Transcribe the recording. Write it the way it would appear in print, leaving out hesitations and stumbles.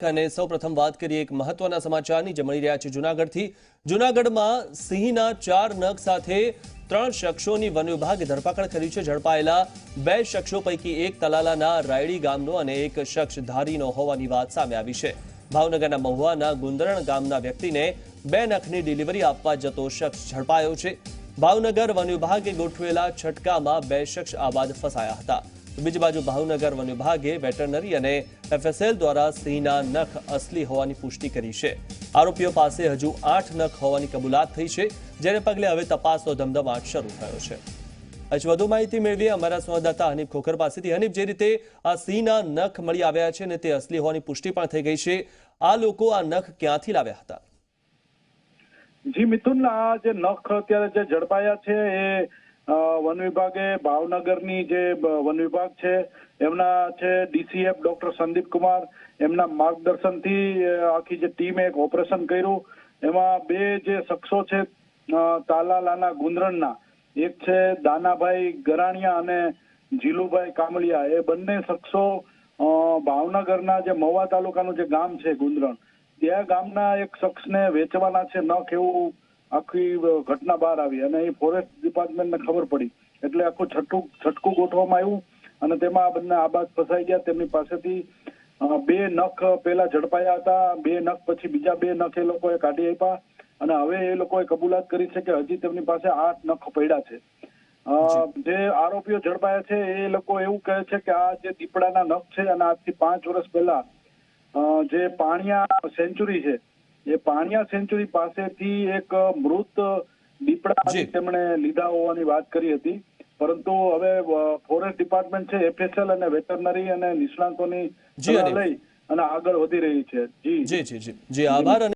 અને સૌપ્રથમ વાત કરીએ એક મહત્વના સમાચારની જે મળી રહ્યા છે જૂનાગઢથી। જૂનાગઢમાં સિંહના 4 નખ સાથે 3 શખ્સોની વન વિભાગે ધરપકડ કરી છે। ઝડપાયેલા 2 શખ્સો પૈકી એક તલાલાના રાયડી ગામનો અને એક શખ્સ ધારીનો હોવાની વાત સામે આવી છે। ભાવનગરના મહુવાના ગુંદરણ ગામના વ્યક્તિને 2 નખની ડિલિવરી આપવા જતો શખ્સ ઝડપાયો છે। ભાવનગર વન વિભાગે ગોઠવેલા છટકામાં 2 શખ્સ આ બાદ ફસાયા હતા। બીજી બાજુ ભાવનગર વન વિભાગે વેટરનરી અને એફએસએલ દ્વારા સિંહના નખ અસલી હોવાની પુષ્ટિ કરી છે। આરોપીઓ પાસે હજુ 8 નખ હોવાની કબૂલાત થઈ છે, જેને પગલે હવે તપાસનો ધમધમાટ શરૂ થયો છે। હજુ વધુ માહિતી મેળવીએ અમારા સંવાદદાતા હનીફ ખોખર પાસેથી। હનીફ, જે રીતે આ સિંહના નખ મળી આવ્યા છે અને તે અસલી હોવાની પુષ્ટિ પણ થઈ ગઈ છે, આ લોકો આ નખ ક્યાંથી લાવ્યા હતા? જી મિથુન, આ જે નખ અત્યારે જે ઝડપાયા છે એ વન વિભાગે ભાવનગરની જે વન વિભાગ છે એમના છે ડીસીએફ ડોક્ટર સંદીપ કુમાર, એમના માર્ગદર્શનથી આખી જે ટીમે એક ઓપરેશન કર્યું। એમાં 2 જે શખ્સો છે તાલાલાના ગુંદરણના, એક છે દાનાભાઈ ગરાણિયા અને જીલુભાઈ કામળિયા, એ બંને શખ્સો ભાવનગરના જે મહુવા તાલુકાનું જે ગામ છે ગુંદરણ, ત્યાં ગામના એક શખ્સને વેચવાના છે નખ, એવું આખી ઘટના બહાર આવી અને એ ફોરેસ્ટ ડિપાર્ટમેન્ટને ખબર પડી એટલે આખું છટકું ગોઠવવામાં આવ્યું અને તેમાં આ બંને આબાદ ફસાઈ ગયા। તેમની પાસેથી 2 નખ પહેલા ઝડપાયા હતા, 2 નખ પછી બીજા 2 નખ એ લોકોએ કાઢી આપ્યા અને હવે એ લોકોએ કબૂલાત કરી છે કે હજી તેમની પાસે 8 નખ પડ્યા છે। જે આરોપીઓ ઝડપાયા છે એ લોકો એવું કહે છે કે આ જે દીપડાના નખ છે અને આજથી 5 વર્ષ પહેલા જે પાણિયા સેન્ચુરી છે એ પાણિયા સેન્ચુરી પાસેથી એક મૃત દીપડા તેમણે લીધા હોવાની વાત કરી હતી, પરંતુ હવે ફોરેસ્ટ ડિપાર્ટમેન્ટ છે એફએસએલ અને વેટરનરી અને નિષ્ણાંતોની સલાહ લઈ અને આગળ વધી રહી છે। જી આભાર।